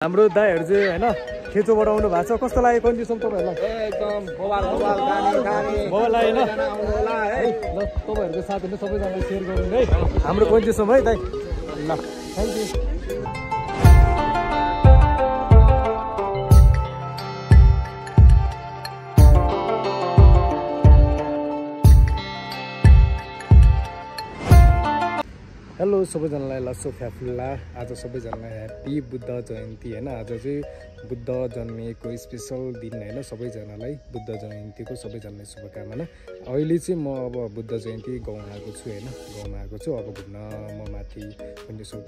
हाम्रो दाइहरु चाहिँ हैन खेचो बढाउनु भएको छ कस्तो लाग्यो कन्डिसन तपाईहरुलाई एकदम बवाल गानी बवाल हैन ल तपाईहरुको साथीहरुले सबैजनालाई शेयर गर्नु है हाम्रो कन्डिसन है दाइ ल थ्यांक यू हेलो सबैजनालाई लासो फ्याफुल्ला आज सबैजनालाई ह्याप्पी बुद्ध जयन्ती हैन आज चाहिँ बुद्ध जन्मिएको स्पेशल दिन हैन सबैजनालाई बुद्ध जयन्तीको सबैजनालाई शुभकामना अहिले चाहिँ म अब बुद्ध जयन्ती गाउँ आएको छु हैन गाउँमा आएको छु अब घुम्न म माथि कुन्जेश्वर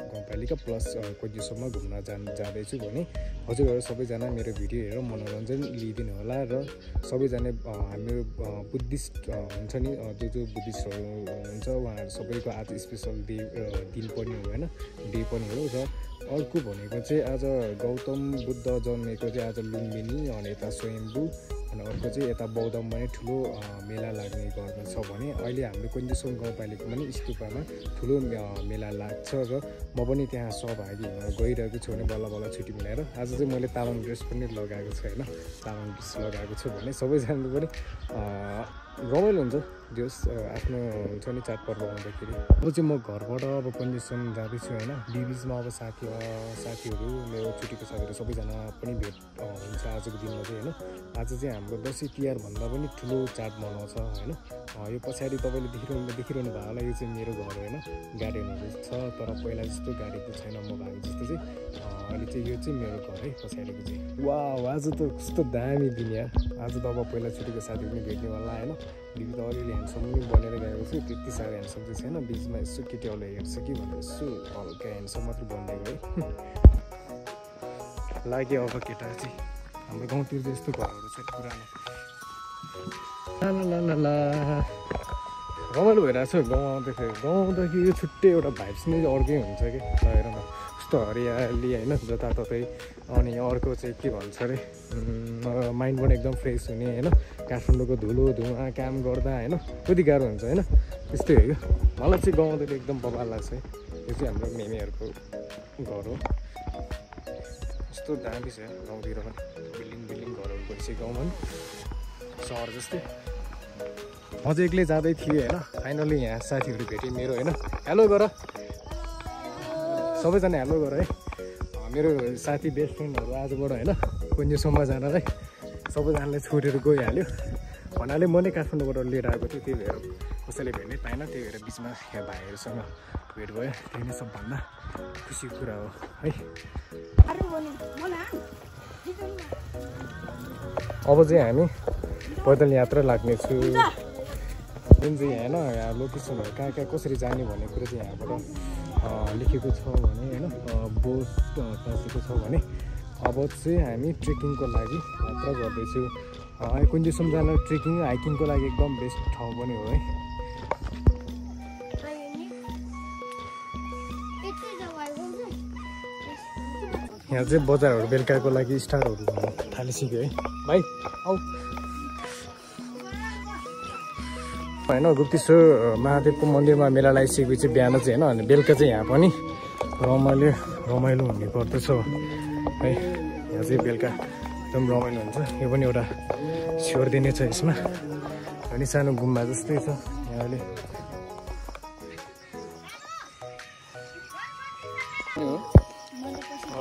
गाउँपालिका प्लस कुन्जेश्वरमा घुम्न जाँदैछु भने हजुरहरु सबैजना मेरो भिडियो हेरेर मनोरञ्जन लिइदिनु होला र सबैजना हाम्रो बुद्धिस्ट हुन्छ नि जो बुद्धिस्टहरु हुन्छ उहाँहरु सबैको आज स्पेशल दिन पनि हो हैन डे पनि हो र अर्को भनेको चाहिँ आज गौतम बुद्ध जन्मेको चाहिँ आज लुम्बिनी अनि यता स्वयम्भू अनि अर्को चाहिँ यता बौद्धमा पनि ठुलो मेला लाग्ने गर्दछ भने अहिले हाम्रो कुन्जेश्वर गाउँपालिकामा पनि स्तुपामा ठुलो मेला लाग्छ र म पनि त्यहाँ सहभागी हुन गइरहेको छु भने बल्ल बल्ल छुट्टी मिलाएर आज चाहिँ मैले तामाङ ड्रेस पनि लगाएको छु हैन तामाङ ड्रेस लगाएको छु भने सबैजनाले पनि रमाइलो हुन्छ जस आफ्नो हुन्छ नि चाडपर्व आउँदाखेरि अब चाहिँ म घरबाट अब कुन्जेश्वर जाँदैछु हैन बिचमा अब साथीहरु मेरो छुट्टीको साथीहरु सबैजना पनि भेट हुन्छ आजको दिनमा चाहिँ हैन आज चाहिँ हाम्रो दशैं तिहार भन्दा पनि ठुलो चाड मनाउँछ हैन यो पछाडी तपाईले देखिरहनु भएको होला यो चाहिँ मेरो घर हो हैन गार्डनहरु छ तर पहिला जस्तो गाडी त छैन म भएको जस्तो चाहिँ अहिले चाहिँ यो चाहिँ मेरो घर है पछाडीको चाहिँ वाउ आज त कस्तो दामी दिन यार आज त अब पहिला छुट्टीको साथी पनि भेट्ने होला हैन दिदी त अलिअलि ह्यान्डसम पनि बनेर गएको छु त्यति साह्रो ह्यान्डसम चाहिँ छैन बिचमा यसो केटीहरूले हेर्छ कि भनेर यसो हल्का ह्यान्डसम मात्र बनिएको है लाग्यो अब केटा चाहिँ हाम्रो गाउँतिर चाहिँ यस्तो घरहरू छ पुरानो ला रमाइलो भइरहेको छ गाउँ आउँदाखेरि यो छुट्टै एउटा भाइब्स नै अर्कै हुन्छ कि हेर न कस्तो हरियाली होइन जताततै अनि अर्को चाहिँ के भन्छ अरे माइन्ड पनि एकदम फ्रेस हुने होइन काठमाडौँको धुलो धुवा काम गर्दा होइन कति गाह्रो हुन्छ होइन त्यस्तै हो क्या मलाई चाहिँ गाउँ आउँदाखेरि एकदम बवाल लाग्छ है यो चाहिँ हाम्रो मेमेहरूको घर हो कस्तो दामी छ गाउँतिर पनि बिल्डिङ घरहरू भइसक्यो गाउँमा पनि सहर जस्तै म चाहिँ एक्लै जाँदै थिएँ होइन फाइनली यहाँ साथीहरू भेटेँ मेरो होइन हेलो गर सबैजना हेलो गर है मेरो साथी बेस्ट फ्रेन्डहरू आजबाट होइन कुन्जेश्वरमा जानलाई सबैजनाले छोडेर गइहाल्यो भन्नाले म नै काठमाडौँबाट लिएर आएको थिएँ त्यही भएर कसैले भेट्नै पाएन त्यही भएर बिचमा यहाँ भाइहरूसँग भेट भयो त्यही नै सबभन्दा खुसीको कुरा हो है अब चाहिँ हामी पैदल यात्रा लाग्नेछु जुन चाहिँ होइन यहाँ लोकेसनहरू कहाँ कसरी जाने भन्ने कुरा चाहिँ यहाँबाट लेखेको छ भने होइन बोर्ड टाँसेको छ भने अब चाहिँ हामी ट्रेकिङको लागि यात्रा गर्दैछु कुन्जेश्वर जान ट्रेकिङ हाइकिङको लागि एकदम बेस्ट ठाउँ पनि हो है यहाँ चाहिँ बजारहरू बेलुकाको लागि स्टारहरू थालिसक्यो है भाइ आऊ होइन गुप्तेश्वर महादेवको मन्दिरमा मेला लगाइसकेपछि बिहान चाहिँ होइन अनि बेलुका चाहिँ यहाँ पनि रमाइलो हुने गर्दछ है यहाँ चाहिँ बेलुका एकदम रमाइलो हुन्छ यो पनि एउटा छोडिदिने छ यसमा अनि सानो गुम्बा जस्तै छ यहाँले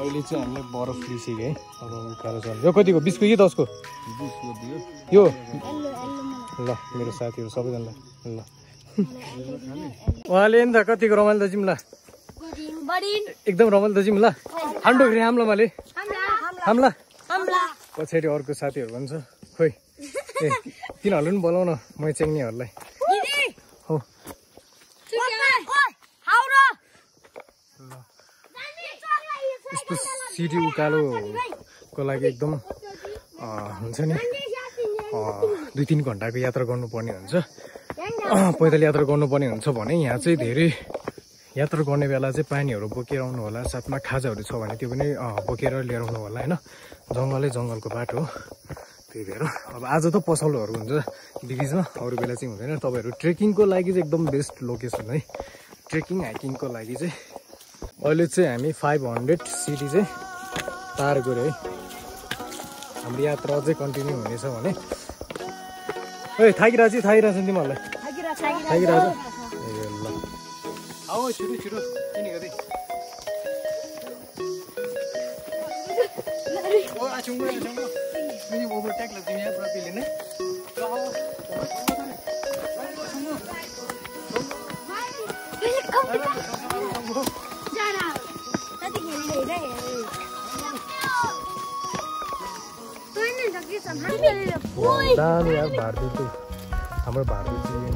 अहिले चाहिँ हामीले बरफ लिइसक्यो है अब उकालो चल्छ यो कतिको 20 को कि 10 को यो ल मेरो साथीहरू सबैजनालाई ल उहाँले नि त कतिको रमाइलो त जिम ल एकदम रमाइलो त जिम ल हान्डो ग्रे हाम्ला माले हाम्ला पछाडि अर्को साथीहरू भन्छ खोइ ए तिनीहरूले पनि बोलाउन मै चेङ्नेहरूलाई हो यस्तो सिटी उकालोको लागि एकदम हुन्छ नि 2-3 घन्टाको यात्रा गर्नुपर्ने हुन्छ पैदल यात्रा गर्नुपर्ने हुन्छ भने यहाँ चाहिँ धेरै यात्रा गर्ने बेला चाहिँ पानीहरू बोकेर आउनु होला साथमा खाजाहरू छ भने त्यो पनि बोकेर लिएर आउनु होला होइन जङ्गलको बाटो हो त्यही भएर अब आज त पसलहरू हुन्छ बिचमा अरू बेला चाहिँ हुँदैन तपाईँहरू ट्रेकिङको लागि चाहिँ एकदम बेस्ट लोकेसन है ट्रेकिङ हाइकिङको लागि चाहिँ अहिले चाहिँ हामी 500 सिडी चाहिँ पार गऱ्यो है। हाम्रो यात्रा अझै कन्टिन्यू हुनेछ भने ओइ थाकिरहेछ तिमीहरूलाई थाकिरहेछ ए ल आऊ छिटो छिटो किन गर्दै ओ आछुङो तिमी ओभरटेक ल तिमी यहाँ प्रतिले नै दामी यार भारती चाहिँ हाम्रो भारती चाहिँ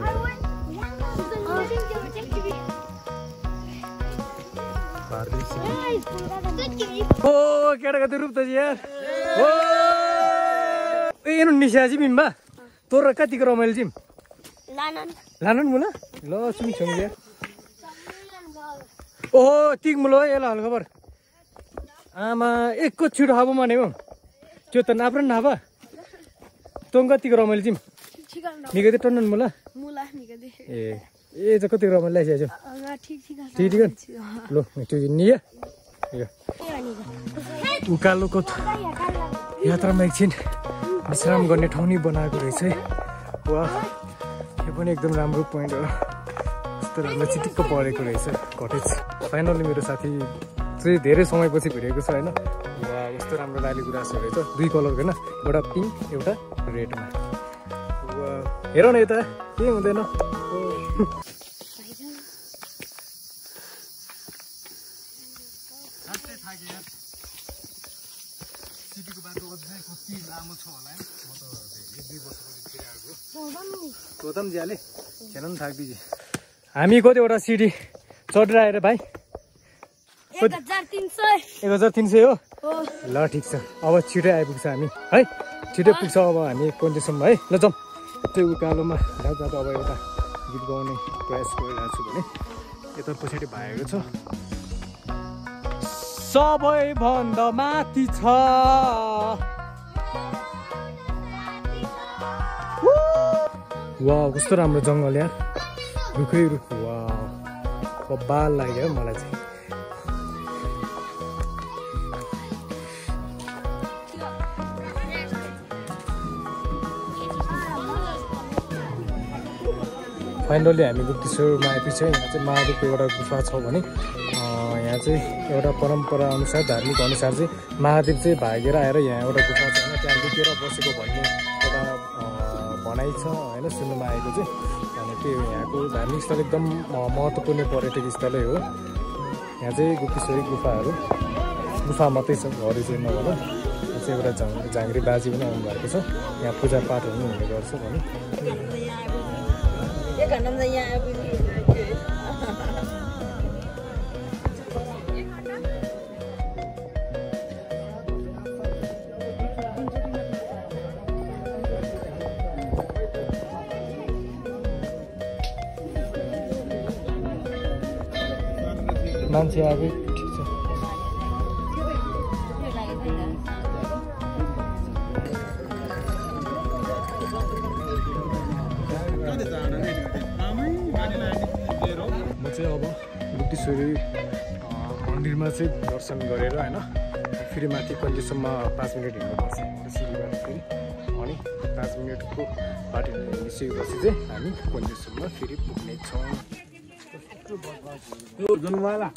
ओ केटा कति रूप त यार ओ एनु निशाजी बिम्बा तोर कतिको रमाइलो जिम लानन मुला ल सुन छौ यार ओहो तिग मुलो एला हाल खबर आमा एकको छिटो हाबो माने हो त्यो त नाप्र नापा तँ कतिको रमाइलो जिम निगदे टन्नन मुला ए चाहिँ कतिको रमाइलो लागिसकेको ठिक ल त्यो निया उकालोको यात्रामा एकछिन विश्राम गर्ने ठाउँ नै बनाएको रहेछ है वा यो पनि एकदम राम्रो पोइन्ट हो यस्तो राम्रो चिटिक्क परेको रहेछ कटेज फाइनली मेरो साथी चाहिँ धेरै समयपछि भेटेको छ होइन वा कस्तो राम्रो डाली गुराँसहरू रहेछ दुई कलरको होइन एउटा पिङ्क एउटा रेडमा वा हेर न यता के हुँदैन सिटीको बाटो अझै कति लामो छ होला है म त 1-2 वर्षपछि आएको गौतम जी हाले खेल्न पनि थाक्दिए हामी कतिवटा सिटी चढेर आएर भाइ 1300 हो ल ठिक छ अब छिटै आइपुग्छ हामी है छिटै पुग्छ अब हामी पन्चेसम्म है ल जाउँ त्यो उकालोमा जाँदा अब एउटा गीत गाउने प्रयास गरिरहेको छु भने यता पछाडि भएको छ सबैभन्दा माथि छ वाउ कस्तो राम्रो जङ्गल यार रुखै रुख वाउ बाल लाग्यो मलाई चाहिँ फाइनली हामी गुप्तेश्वरमा आएपछि यहाँ चाहिँ महादेवको एउटा गुफा छ भने यहाँ चाहिँ एउटा परम्परा अनुसार धार्मिक अनुसार चाहिँ महादेव चाहिँ भागेर आएर यहाँ एउटा गुफा छ होइन त्यहाँ लुकेर बसेको भन्ने एउटा भनाइ छ होइन सुन्नुमा आएको चाहिँ अनि त्यो यहाँको धार्मिक स्थल एकदम महत्त्वपूर्ण पर्यटक स्थलै हो यहाँ चाहिँ गुप्तेश्वरी गुफा मात्रै छ घरहरू चाहिँ नभएर यो चाहिँ एउटा झाँक्री बाजी पनि आउनुभएको छ यहाँ पूजापाठहरू पनि हुने गर्छ भने मान्छे आएको ठिक छ म चाहिँ अब गुप्तेश्वरी मन्दिरमा चाहिँ दर्शन गरेर होइन फेरि माथि कन्जेसम्म 5 मिनट हिँड्नुपर्छ सिडीबाट फेरि अनि 5 मिनटको बाटो निस्केपछि चाहिँ हामी कन्जेसम्म फेरि पुग्नेछौँ जनवाला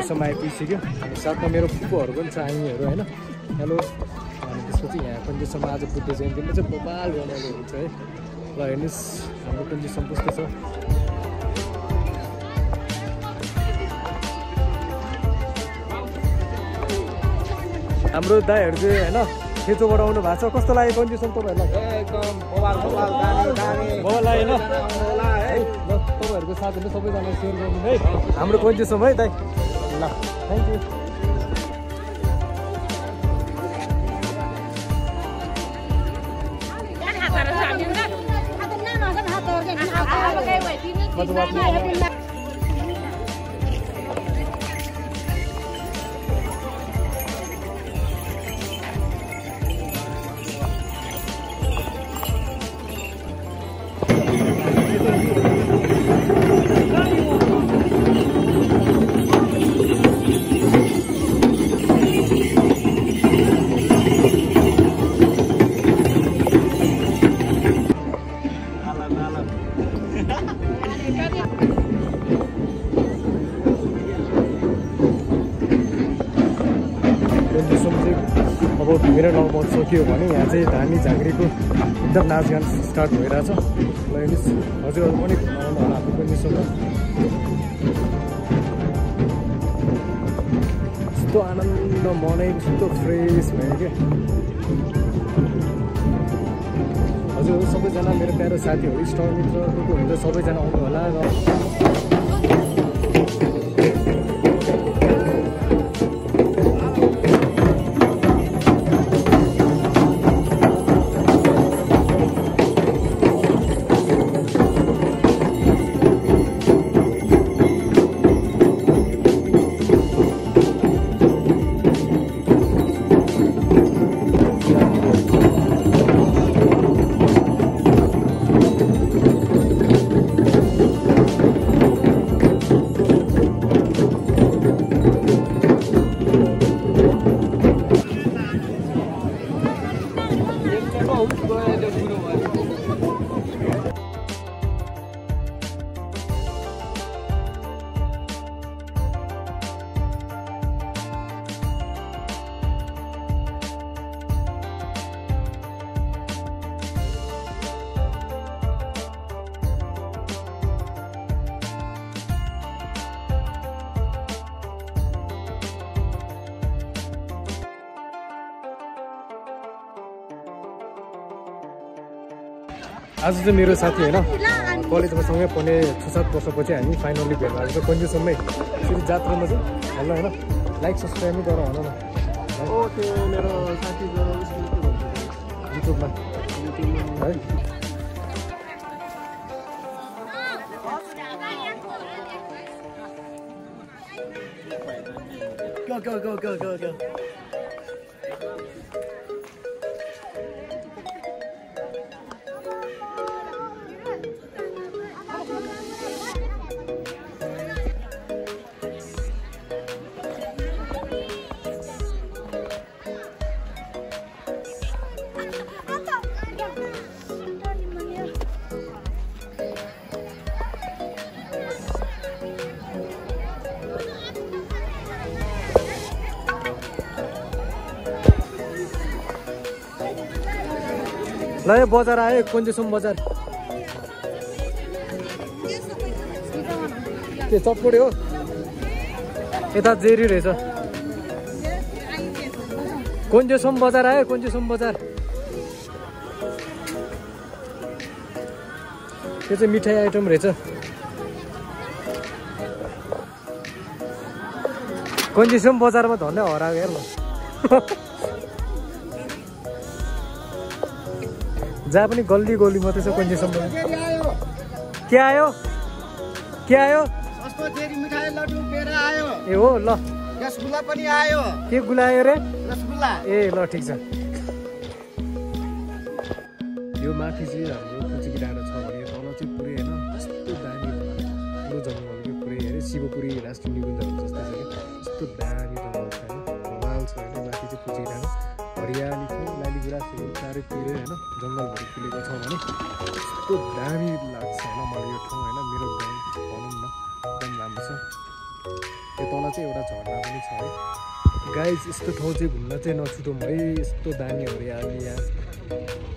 कुञ्जेसम्म आइपुगिसक्यो अनि साथमा मेरो फुपूहरू पनि छ आइमीहरू होइन हेलो अनि त्यसपछि यहाँ कुञ्जेसम्म आज बुद्ध जयन्तीमा चाहिँ बबाल रमाइलो हुन्छ है ल हेर्नुहोस् हाम्रो कुञ्जेसम्म कस्तो छ हाम्रो दाइहरू चाहिँ होइन खेचोबाट आउनु भएको छ कस्तो लाग्यो कुञ्जेसम्म तपाईँहरूलाई एकदम बवाल बवाल दामी बवाल लाग्यो होइन होला है ल तपाईँहरूको साथीहरूले सबैजना सेयर गर्नु है हाम्रो कुञ्जेसम्म है दाइ ल थ्याङ्क यू अब मेरो ठाउँमा सकियो भने यहाँ चाहिँ धामी झाँक्रीको एकदम नाचगान स्टार्ट भइरहेछ ल हेर्नुहोस् हजुरहरू पनि आउनु होला हाम्रो कुञ्जेसम्म यस्तो आनन्द मनै यस्तो फ्रेस भयो क्या हजुरहरू सबैजना मेरो प्यारो साथीहरू इष्टमित्र को हुन्छ सबैजना आउनु होला र आज चाहिँ मेरो साथी होइन कलेजमा सँगै पढ्ने 6-7 वर्षपछि हामी फाइनली भेट भएको छ कुञ्जेसम्मै फेरि जात्रामा चाहिँ हेर्नु होइन लाइक सब्सक्राइब नै गर भन न त्यो मेरो साथी युट्युबमा है go. ल यो बजार आयो कुञ्जेसम्म बजार के चटपटे हो यता जेरी रहेछ कुञ्जेसम्म बजार आयो कुञ्जेसम्म बजार त्यो चाहिँ मिठाई आइटम रहेछ कुञ्जेसम्म बजारमा धन्य हराएको हेर ल जहाँ पनि गल्ली गल्ली मात्रै छ कुञ्जेसम्म के आयो सस्तो जेरी मिठाई लड्डु पेडा आयो ए हो ल रसगुल्ला पनि आयो के गुलायो रे रसगुल्ला ए ल ठिक छ यो माथि चाहिँ हाम्रो कुचिकी डाँडा छ भने तल चाहिँ पुरै होइन यस्तो दामी ठुलो जङ्गल के पुरै हेरे शिवपुरी राष्ट्रिय निकुञ्जहरू जस्तै छ कि यस्तो दामी जङ्गल छ होइन कमाल छ होइन माथि चाहिँ कुचिकी डाँडा हरियाली छ लाली गुराँसहरू चारैतिर होइन जङ्गलहरू फुलेको छ भने यस्तो दामी लाग्छ होइन मलाई यो ठाउँ होइन मेरो गाउँ भनौँ न एकदम राम्रो छ तल चाहिँ एउटा झरना पनि छ है गाइज यस्तो ठाउँ चाहिँ घुम्न चाहिँ नछुटौँ है यस्तो दामी हरियाली यहाँ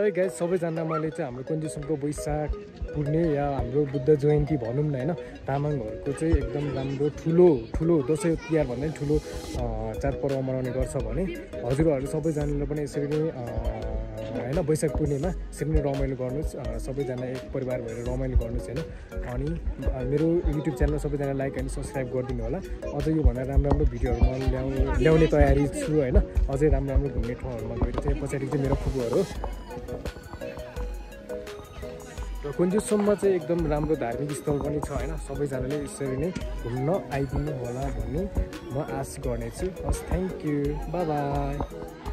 है गाइज सबैजना मैले चाहिँ हाम्रो कन्जुसनको वैशाख पूर्णे या हाम्रो बुद्ध जयन्ती भनौँ न होइन तामाङहरूको चाहिँ एकदम राम्रो ठुलो दसैँ तिहार भन्दा पनि ठुलो चाडपर्व मनाउने गर्छ भने हजुरहरू सबैजनाले पनि यसरी नै होइन वैशाख पूर्णिमा यसरी नै रमाइलो गर्नुहोस् सबैजना एक परिवार भएर रमाइलो गर्नुहोस् होइन अनि मेरो युट्युब च्यानल सबैजना लाइक अनि सब्सक्राइब गरिदिनु होला अझै योभन्दा राम्रो भिडियोहरू म ल्याउने तयारी छु होइन अझै राम्रो घुम्ने ठाउँहरूमा गएर चाहिँ पछाडि चाहिँ मेरो फुपूहरू र कुन्जुसम्म चाहिँ एकदम राम्रो धार्मिक स्थल पनि छ होइन सबैजनाले यसरी नै घुम्न आइदिनु होला भन्ने म आश गर्नेछु हस् थ्याङ्क यू बाई